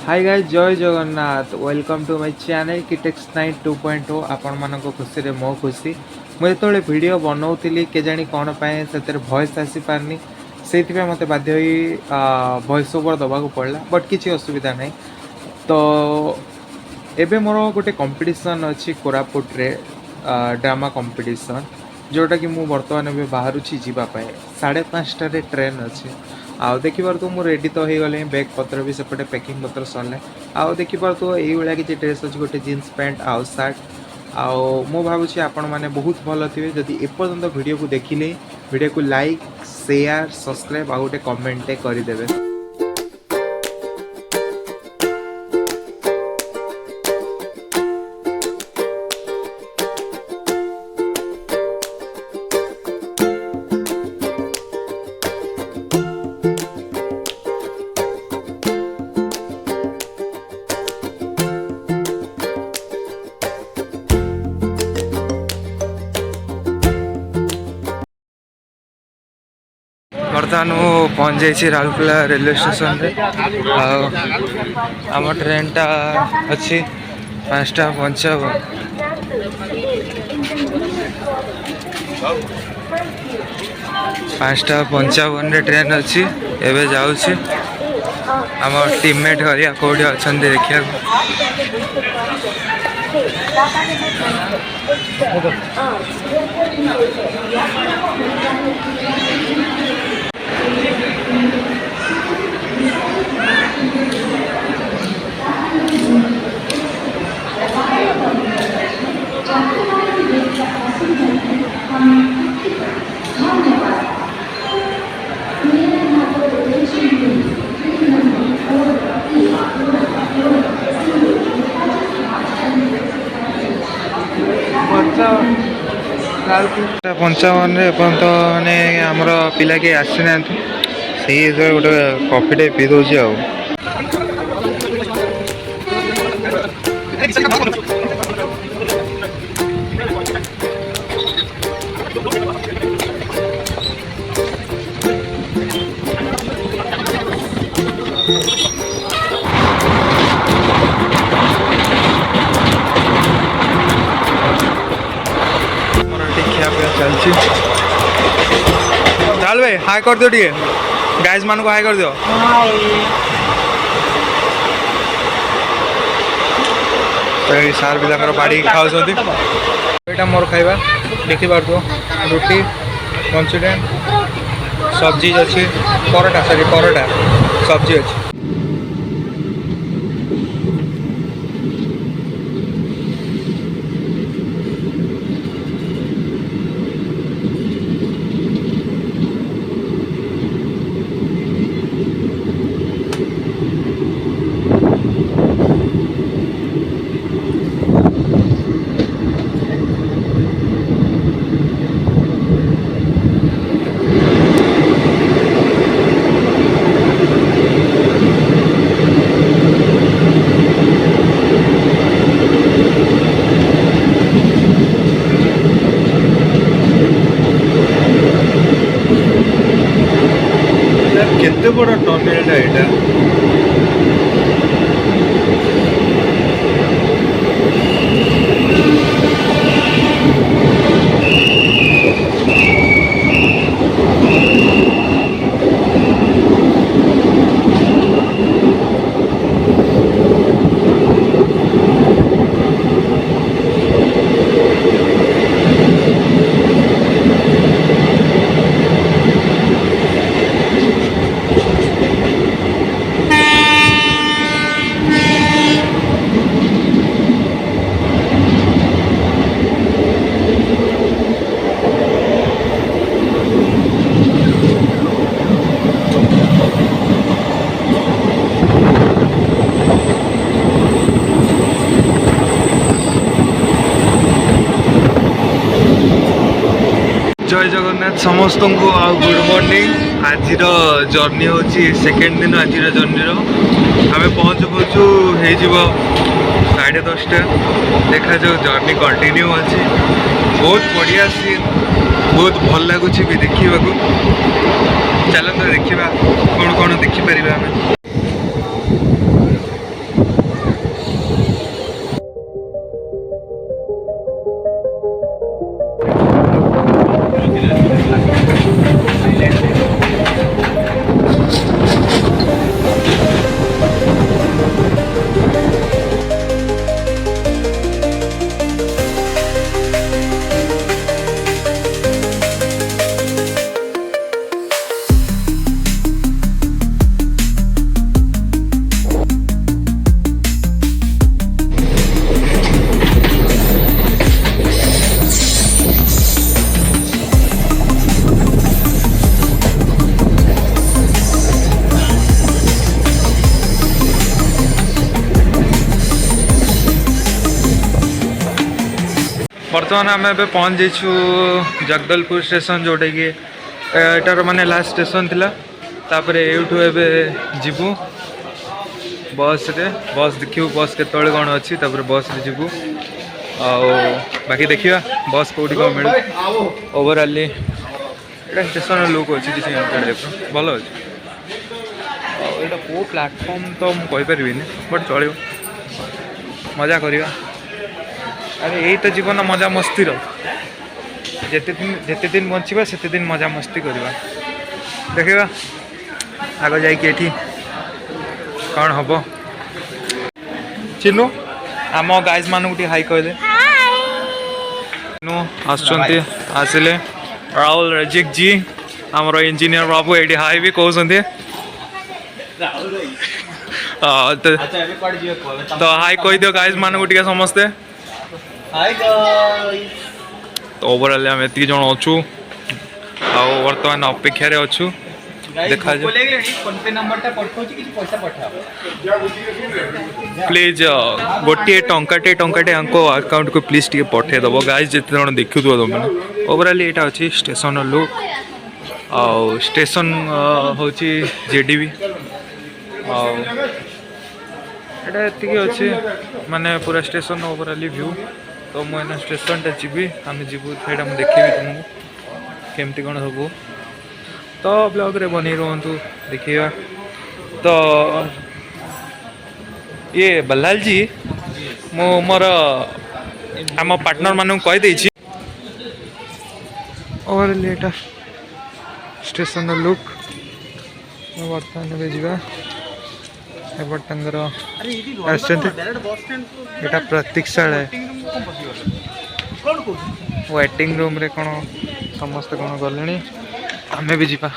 हाय guys, जय Jagannath. Welcome to my channel Kitex 9 2.0। आपण मानको खुशी रे मो खुशी। मुझे जो वीडियो बनाऊली केजाणी कौन पाए से भॉइस आसी पारनी से मत बाध्य भॉइस ओवर दबा पड़ा, बट किसी असुविधा नहीं। तो एबे मोर गोटे कंपटीशन अच्छी कोरापुट रे, ड्रामा कंपटीशन, जोटा कि मु बर्तमान बाहर जावाई 5:30 ट्रेन अच्छे। आउ देखिपार तो मुझे रेडी तो हो गले, बैग पत्र भी सेपटे पैकिंग पत्र सरले। आउ देखिपार तो ये किसी ड्रेस अच्छी, गोटे जीन्स पैंट आउ सार्ट। आउ मु भावुँ आपण मैंने बहुत भल थे जदि एपर्तंत वीडियो को देखिले, वीडियो को लाइक शेयर सब्सक्राइब आउ गोटे कमेंट करदे। बर्तमान मु पहुँच जाइए राउरकेला रेलवे स्टेशन रे। आम ट्रेन टा अच्छी 5:55। 5:55 ट्रेन अच्छी एवं जाऊँ। आम टीममेट हरिया कौटी अच्छा देखा टा 55 एपर्त मैंने आमर पिला किए आसी ना से गोटे कफीटे पी दूसरी चलती। चल भाई हाई कर दियो, टे गाइज मान को हाई कर दियो। सार भी बाड़ी खाऊ यहाँ मोर खाइबा देखी पार्थ रुटी मंचूरियन सब्जी अच्छी परोटा परोटा सब्जी अच्छी। केते बड़ा टनेल एटा जय जगन्नाथ समस्त को गुड मॉर्निंग। आज जर्नी हूँ सेकेंड दिन। आज जर्नी आम पहुँचु पहुँचु हो 10:30। देखा जो जर्नी कंटिन्यू अच्छी। बहुत बढ़िया सीन, बहुत भल लगुच भी देखा। चलते देखा कौन कौन देखिपर आम। बर्तमान आम ए पहुँच जाइछु जगदलपुर स्टेशन जोटा कि एटार माने लास्ट स्टेशन थिला तापर एठू एबे जीवु बस रे बस देखियो बस केतळे कोन अछि तापर बस रे जीवु आ बाकी देखिया बस कोडी को मिल ओवरऑल एटा स्टेशन लोक अछि किछि भलो अछि एटा को प्लेटफॉर्म तो म कहि परबिनी बट चलियो मजा करिया अरे यही तो जीवन मजा मस्ती रो जेते दिन बंचिबा सेते दिन मजा मस्ती करवा देखिबा आगो जाई के एठी कौन हबो चिन्नु आम गाइज मानू हाई कह दे नु आसिले राहुल रजिक जी आमर इंजीनियर बाबू ये हाई भी कहते तो हाई कह दियो गाइज मानू समस्ते तो ओवरऑल आम एति जन अच्छु आ वर्तमान अपेक्षार अच्छु देखा प्लीज गोटे टंकाटे अकाउंट को प्लीज टे पठेदब गाइज जिते जन देखु तुम ओवरऑल यहाँ अच्छी स्टेशन लुक आ स्टेशन हूँ जेडीबी आती अच्छे माने पूरा स्टेशन ओवरऑल व्यू तो मुझे स्टेशन टा जी आम जीवु से देखी तुमको केमती कौन सब तो ब्लॉग रे बनी रुहतु देखिए तो ये बल्लाल जी मो मोर आम पार्टनर मान कहीदे और लेटा स्टेशन लुक बर्तमान जा प्रतीक्षालय वेटिंग रूम रे कौन समस्त कौन गले आमे भी जीपा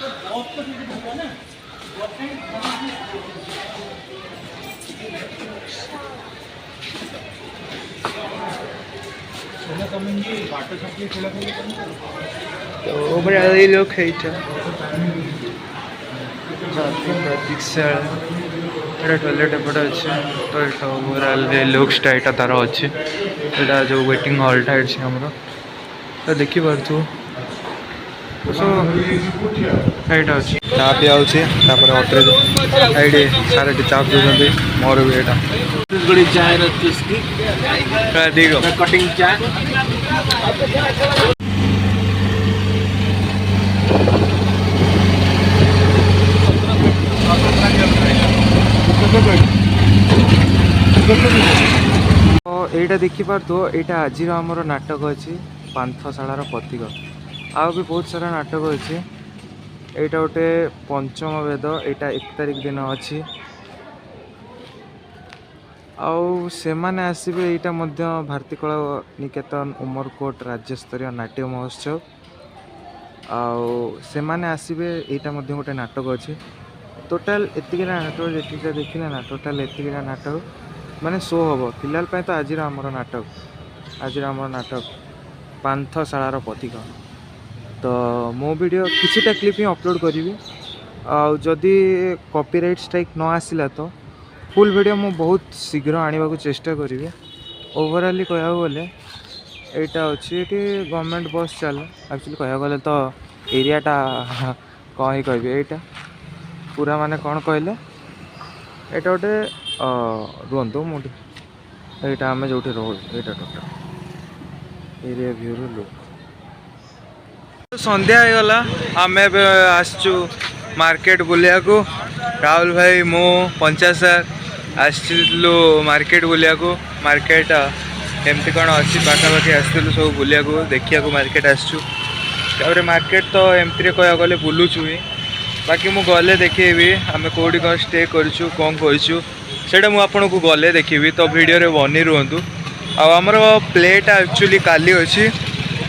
तो बड़ा लोग है प्रतीक्षालय टॉयलेट एपटे अच्छे तो ओवरऑल लुक्सटा यहाँ तार अच्छे यहाँ जो वेटिंग हॉलटा अच्छे आमर तो देखिपार यहाँ अच्छे चा पिया अटे सारे चा पी मोर भी यहाँ कटिंग चा यहाँ देखिपार तो यहाँ आज आमर नाटक अच्छी पांथशालार प्रतीक आ भी बहुत सारा नाटक अच्छे यहाँ गोटे पंचम वेद यहाँ 1 तारिख दिन अच्छी आउ से माने आसबे यहाँ भारती कला निकेतन उमरकोट राज्यस्तरीय नाट्य महोत्सव आउ से माने आसबे यहाँ गोटे नाटक अच्छे टोटाल एतिकरा नाटक जेटिका देखिले ना टोटाल एतिकरा नाटक माने शो हम फिलहाल तो आज आमर नाटक पांथशालार प्रतीक तो मो वीडियो किछिटा क्लिप ही अपलोड करी आदि कॉपीराइट स्ट्राइक न आसला तो फुल वीडियो मु बहुत शीघ्र आने को चेष्टा करी ओवरऑल कह गले यहाँ अच्छी गवर्नमेंट बस चल एक्चुअली कह गले तो एरियाटा कौन ही कह यहाँ पूरा माने कौन कहले यहाँ गोटे रुहतु मुझे यहाँ आम जो रोड यहाँ टोटाल एरिया व्यू लुक संध्या हो गला आम आसचु मार्केट बुलिया को राहुल भाई मु पंचायत सर आसलु मार्केट बुलिया को मार्केट एमती कौन अच्छी पाखापाखि आसलु सब बुलिया को देखिया को मार्केट आसचु मार्केट तो एमती कह गले बुलुचु ही बाकी मु गले देखी आम कौटी कौन स्टे करूँ कौन करूँ मुझे को गले देखी तो वीडियो रे बनी रुहतु आमर प्लेटा एक्चुअली काली अच्छी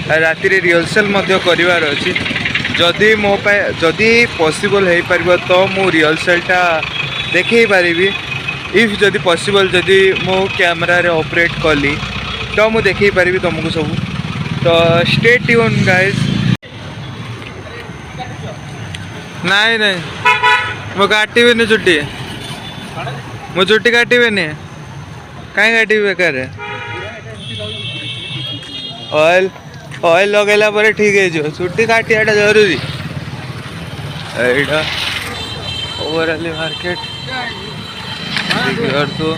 राति रिहर्सल करार अच्छी जदि मो जदि पॉसिबल हो पार तो मु रिहर्सलटा देखे पारि इफ जदि पॉसिबल जदि मो कैमरा रे ऑपरेट कली तो मु देखे पारि तुमको सब तो स्टे ट्यून गाइस नहीं नहीं मो काटबे चुट्टी मो चुट्टी काटबे कहीं काटबी बेकार ऑयल ऑयल लगेला पर ठीक है जो छुट्टी काटियाटा जरूरी एटा ओवरऑल मार्केट तो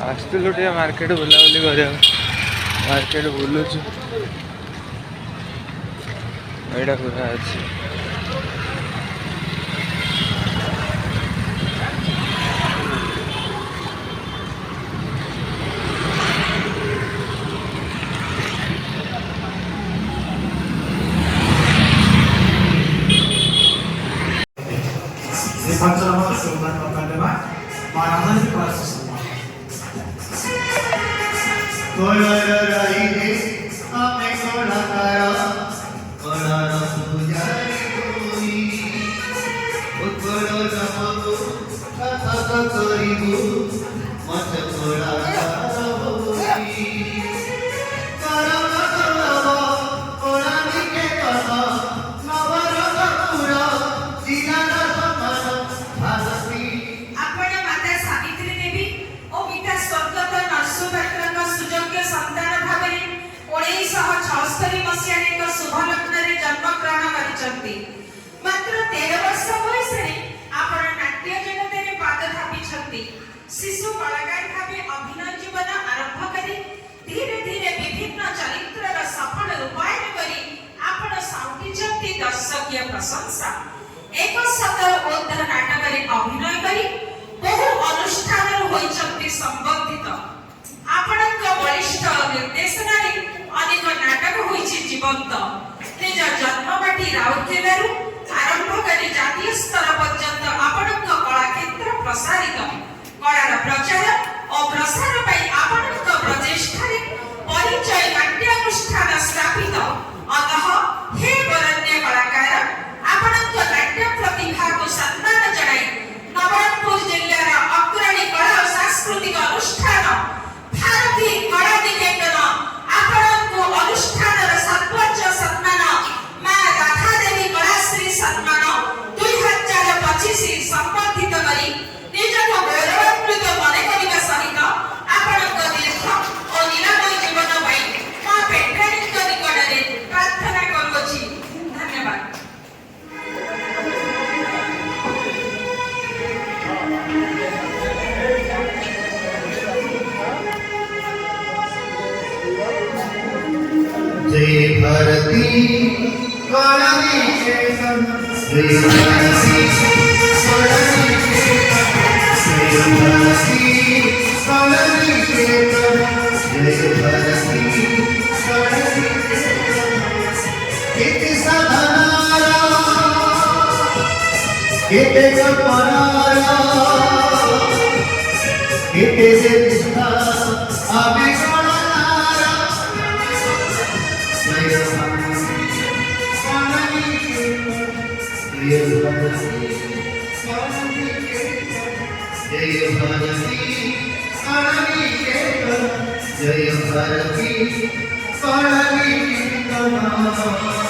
आसलु टे मार्केट बुलाबुली कर मार्केट बुलुचु एटा पूरा अच्छी मात्र 13 वर्ष बयसरे आपण नाट्य जगतरे पाद थापिछंती शिशु कलाकार भावे अभिनय जीवन आरंभ करी धीरे धीरे विभिन्न चरित्रर सफल रूपायन करी आपण साउंटिछंती दर्शकीय प्रशंसा एक सतर उद्धर नाटकरे अभिनय करी बहु अनुष्ठान होइछंती संबंधित आपणक वरिष्ठ निर्देशनारे अनेक नाटक होइछि जीवंत निज जन्मबाटी राउरकेलारू आरंभ करी जातीय स्तर पर्यंत आपणक कला क्षेत्र प्रसारित कलार प्रचार और प्रसार पई आपणक प्रचेष्टारे परिचय नाट्यानुष्ठान स्थापित अतः हे वरण्य कलाकार आपणक नाट्य प्रतिभा को सम्मान जणाई नवरंगपुर जिल्लार अग्रणी कला सांस्कृतिक अनुष्ठान भारती कला निकेतन आपणक अनुष्ठानर सर्वोच्च सम्मान मां राधा देवी कलाश्री सम्मान 2025 संबंधित करी निजक गौरवान्वित मने करिबा सहित आपणक दीर्घ और निरामय जीवन पई मां पेट्रानिक निकटरे प्रार्थना करूछि धन्यवाद। जय भारती कला निकेतन जय भारती कला निकेतन जय भारती कला निकेतन जय भारती कला निकेतन किती साधनारा किती कपनारा किती से दिसता आम्ही जय भारती जय भारती कला निकेतन